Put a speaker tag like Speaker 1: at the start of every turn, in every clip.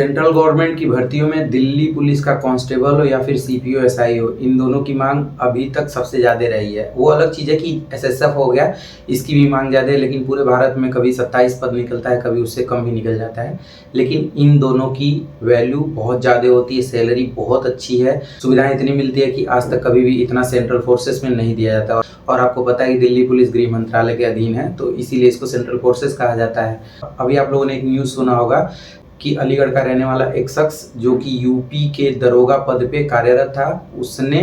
Speaker 1: Central government की भर्तियों में दिल्ली पुलिस का कांस्टेबल हो या फिर सीपीओ एसआई हो, इन दोनों की मांग अभी तक सबसे ज़्यादा रही है। वो अलग चीज़ है कि एसएसएफ हो गया, इसकी भी मांग ज़्यादा है, लेकिन पूरे भारत में कभी 27 पद निकलता है, कभी उससे कम भी निकल जाता है। लेकिन इन दोनों की वैल्यू बहुत ज़्यादा होती है, सैलरी बहुत अच्छी है, सुविधाएं इतनी मिलती है कि आज तक कभी भी इतना सेंट्रल फोर्सेस में नहीं दिया जाता। और आपको पता है कि दिल्ली पुलिस गृह मंत्रालय के अधीन है, तो इसीलिए इसको सेंट्रल फोर्सेस कहा जाता है। अभी आप लोगों ने एक न्यूज़ सुना होगा कि अलीगढ़ का रहने वाला एक शख्स जो कि यूपी के दरोगा पद पे कार्यरत था, उसने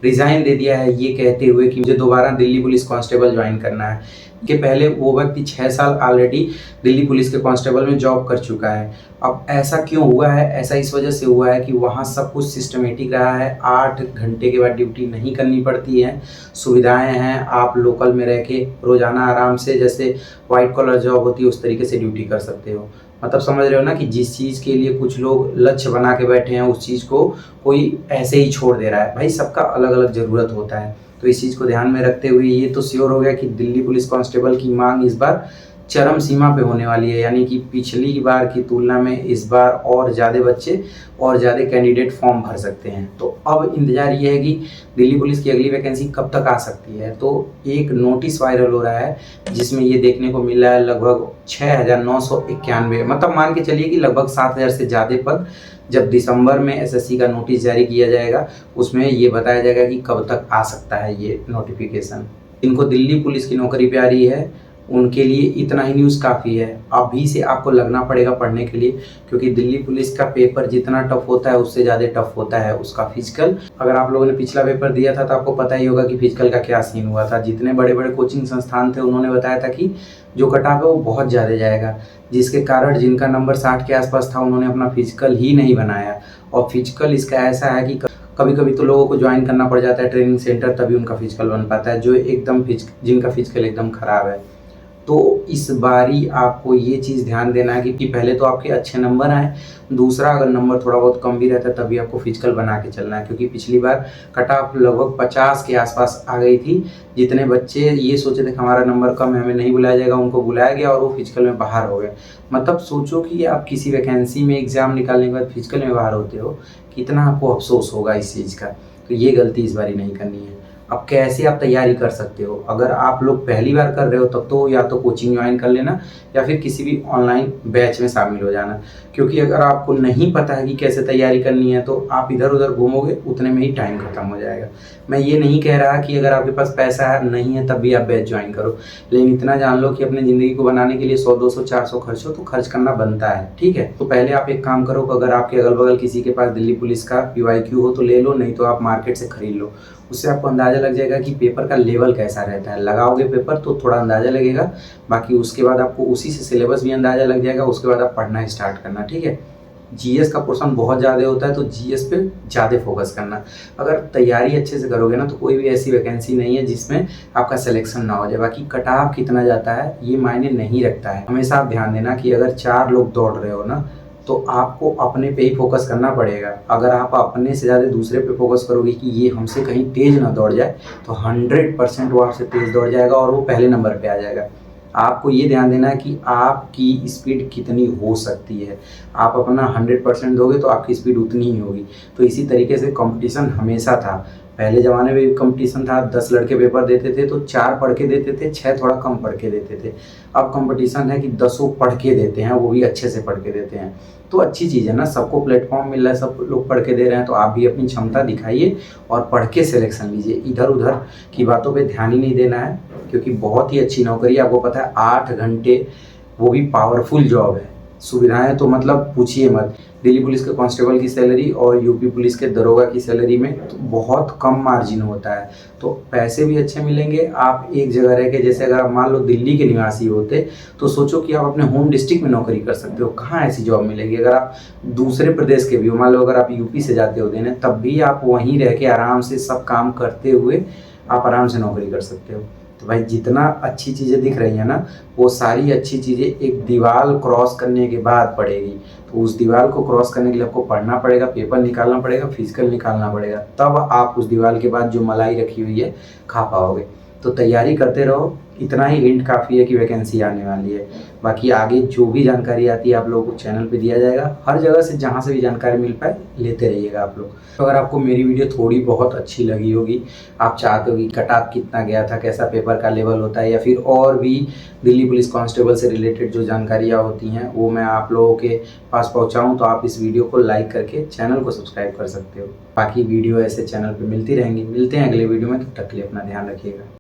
Speaker 1: रिजाइन दे दिया है ये कहते हुए कि मुझे दोबारा दिल्ली पुलिस कांस्टेबल ज्वाइन करना है। कि पहले वो व्यक्ति 6 साल ऑलरेडी दिल्ली पुलिस के कांस्टेबल में जॉब कर चुका है। अब ऐसा क्यों हुआ है? ऐसा इस वजह से हुआ है कि वहाँ सब कुछ सिस्टमेटिक रहा है, 8 घंटे के बाद ड्यूटी नहीं करनी पड़ती है, सुविधाएं हैं, आप लोकल में रह के रोज़ाना आराम से जैसे वाइट कॉलर जॉब होती है उस तरीके से ड्यूटी कर सकते हो। मतलब समझ रहे हो ना कि जिस चीज़ के लिए कुछ लोग लक्ष्य बना के बैठे हैं उस चीज़ को कोई ऐसे ही छोड़ दे रहा है। भाई सबका अलग अलग ज़रूरत होता है, तो इस चीज़ को ध्यान में रखते हुए ये तो श्योर हो गया कि दिल्ली पुलिस कांस्टेबल की मांग इस बार चरम सीमा पे होने वाली है। यानी कि पिछली बार की तुलना में इस बार और ज़्यादा बच्चे और ज़्यादा कैंडिडेट फॉर्म भर सकते हैं। तो अब इंतज़ार ये है कि दिल्ली पुलिस की अगली वैकेंसी कब तक आ सकती है। तो एक नोटिस वायरल हो रहा है जिसमें ये देखने को मिल रहा है लगभग 6,991, मतलब मान के चलिए कि लगभग 7,000 से ज़्यादा पद। जब दिसंबर में एसएससी का नोटिस जारी किया जाएगा उसमें ये बताया जाएगा कि कब तक आ सकता है ये नोटिफिकेशन। इनको दिल्ली पुलिस की नौकरी प्यारी है, उनके लिए इतना ही न्यूज़ काफ़ी है। अभी से आपको लगना पड़ेगा पढ़ने के लिए, क्योंकि दिल्ली पुलिस का पेपर जितना टफ होता है उससे ज़्यादा टफ होता है उसका फिजिकल। अगर आप लोगों ने पिछला पेपर दिया था तो आपको पता ही होगा कि फिजिकल का क्या सीन हुआ था। जितने बड़े बड़े कोचिंग संस्थान थे उन्होंने बताया था कि जो कट ऑफ है वो बहुत ज़्यादा जाएगा, जिसके कारण जिनका नंबर 60 के आसपास था उन्होंने अपना फिजिकल ही नहीं बनाया। और फिजिकल इसका ऐसा है कि कभी कभी तो लोगों को ज्वाइन करना पड़ जाता है ट्रेनिंग सेंटर, तभी उनका फिजिकल बन पाता है, जो एकदम जिनका फिजिकल एकदम ख़राब है। तो इस बारी आपको ये चीज़ ध्यान देना है कि पहले तो आपके अच्छे नंबर आए, दूसरा अगर नंबर थोड़ा बहुत कम भी रहता है तभी आपको फिजिकल बना के चलना है। क्योंकि पिछली बार कट ऑफ लगभग 50 के आसपास आ गई थी। जितने बच्चे ये सोचे थे कि हमारा नंबर कम है हमें नहीं बुलाया जाएगा, उनको बुलाया गया और वो फिजिकल में बाहर हो गए। मतलब सोचो कि आप किसी वैकेंसी में एग्ज़ाम निकालने के बाद फिजिकल में बाहर होते हो, कितना आपको अफसोस होगा इस चीज़ का। तो ये गलती इस बारी नहीं करनी है। अब कैसे आप तैयारी कर सकते हो? अगर आप लोग पहली बार कर रहे हो तब तो या तो कोचिंग ज्वाइन कर लेना या फिर किसी भी ऑनलाइन बैच में शामिल हो जाना। क्योंकि अगर आपको नहीं पता है कि कैसे तैयारी करनी है तो आप इधर उधर घूमोगे, उतने में ही टाइम खत्म हो जाएगा। मैं ये नहीं कह रहा कि अगर आपके पास पैसा है नहीं है तब भी आप बैच ज्वाइन करो, लेकिन इतना जान लो कि अपनी ज़िंदगी को बनाने के लिए 100, 200, 400 खर्च हो तो खर्च करना बनता है, ठीक है। तो पहले आप एक काम करो, अगर आपके अगल बगल किसी के पास दिल्ली पुलिस का PYQ हो तो ले लो, नहीं तो आप मार्केट से खरीद लो। उससे आपको अंदाज़ा लग जाएगा कि पेपर का लेवल कैसा रहता है। लगाओगे पेपर तो थोड़ा अंदाज़ा लगेगा, बाकी उसके बाद आपको उसी से सिलेबस भी अंदाज़ा लग जाएगा। उसके बाद आप पढ़ना स्टार्ट करना, ठीक है। जीएस का पोर्शन बहुत ज़्यादा होता है तो जीएस पे ज़्यादा फोकस करना। अगर तैयारी अच्छे से करोगे ना तो कोई भी ऐसी वैकेंसी नहीं है जिसमें आपका सिलेक्शन ना हो जाए। बाकी कट ऑफ कितना जाता है ये मायने नहीं रखता है। हमेशा आप ध्यान देना कि अगर 4 लोग दौड़ रहे हो ना तो आपको अपने पे ही फोकस करना पड़ेगा। अगर आप अपने से ज़्यादा दूसरे पे फोकस करोगे कि ये हमसे कहीं तेज़ ना दौड़ जाए तो 100% वो आपसे तेज़ दौड़ जाएगा और वो पहले नंबर पे आ जाएगा। आपको ये ध्यान देना है कि आपकी स्पीड कितनी हो सकती है। आप अपना 100% दोगे तो आपकी स्पीड उतनी ही होगी। तो इसी तरीके से कंपटीशन हमेशा था। पहले ज़माने में भी कंपटीशन था, 10 लड़के पेपर देते थे तो 4 पढ़ के देते थे, 6 थोड़ा कम पढ़ के देते थे। अब कंपटीशन है कि 10 पढ़ के देते हैं, वो भी अच्छे से पढ़ के देते हैं। तो अच्छी चीज़ है ना, सबको प्लेटफॉर्म मिल रहा है, सब लोग पढ़ के दे रहे हैं, तो आप भी अपनी क्षमता दिखाइए और पढ़ के सिलेक्शन लीजिए। इधर उधर की बातों पे ध्यान ही नहीं देना है, क्योंकि बहुत ही अच्छी नौकरी है। आपको पता है 8 घंटे, वो भी पावरफुल जॉब है। सुविधाएं तो मतलब पूछिए मत। दिल्ली पुलिस के कांस्टेबल की सैलरी और यूपी पुलिस के दरोगा की सैलरी में तो बहुत कम मार्जिन होता है, तो पैसे भी अच्छे मिलेंगे। आप एक जगह रह के, जैसे अगर आप मान लो दिल्ली के निवासी होते तो सोचो कि आप अपने होम डिस्ट्रिक्ट में नौकरी कर सकते हो। कहाँ ऐसी जॉब मिलेगी? अगर आप दूसरे प्रदेश के भी हो, मान लो अगर आप यूपी से जाते हो देने, तब भी आप वहीं रह के आराम से सब काम करते हुए आप आराम से नौकरी कर सकते हो। तो भाई जितना अच्छी चीज़ें दिख रही हैं ना, वो सारी अच्छी चीज़ें एक दीवार क्रॉस करने के बाद पड़ेगी। तो उस दीवार को क्रॉस करने के लिए आपको पढ़ना पड़ेगा, पेपर निकालना पड़ेगा, फिजिकल निकालना पड़ेगा, तब आप उस दीवार के बाद जो मलाई रखी हुई है खा पाओगे। तो तैयारी करते रहो, इतना ही हिंट काफ़ी है कि वैकेंसी आने वाली है। बाकी आगे जो भी जानकारी आती है आप लोगों को चैनल पे दिया जाएगा, हर जगह से जहाँ से भी जानकारी मिल पाए लेते रहिएगा आप लोग। तो अगर आपको मेरी वीडियो थोड़ी बहुत अच्छी लगी होगी, आप चाहते हो कि कट ऑफ कितना गया था, कैसा पेपर का लेवल होता है, या फिर और भी दिल्ली पुलिस कांस्टेबल से रिलेटेड जो जानकारियाँ होती हैं वो मैं आप लोगों के पास पहुँचाऊँ, तो आप इस वीडियो को लाइक करके चैनल को सब्सक्राइब कर सकते हो। बाकी वीडियो ऐसे चैनल पर मिलती रहेंगी। मिलते हैं अगले वीडियो में, तब तक के लिए अपना ध्यान रखिएगा।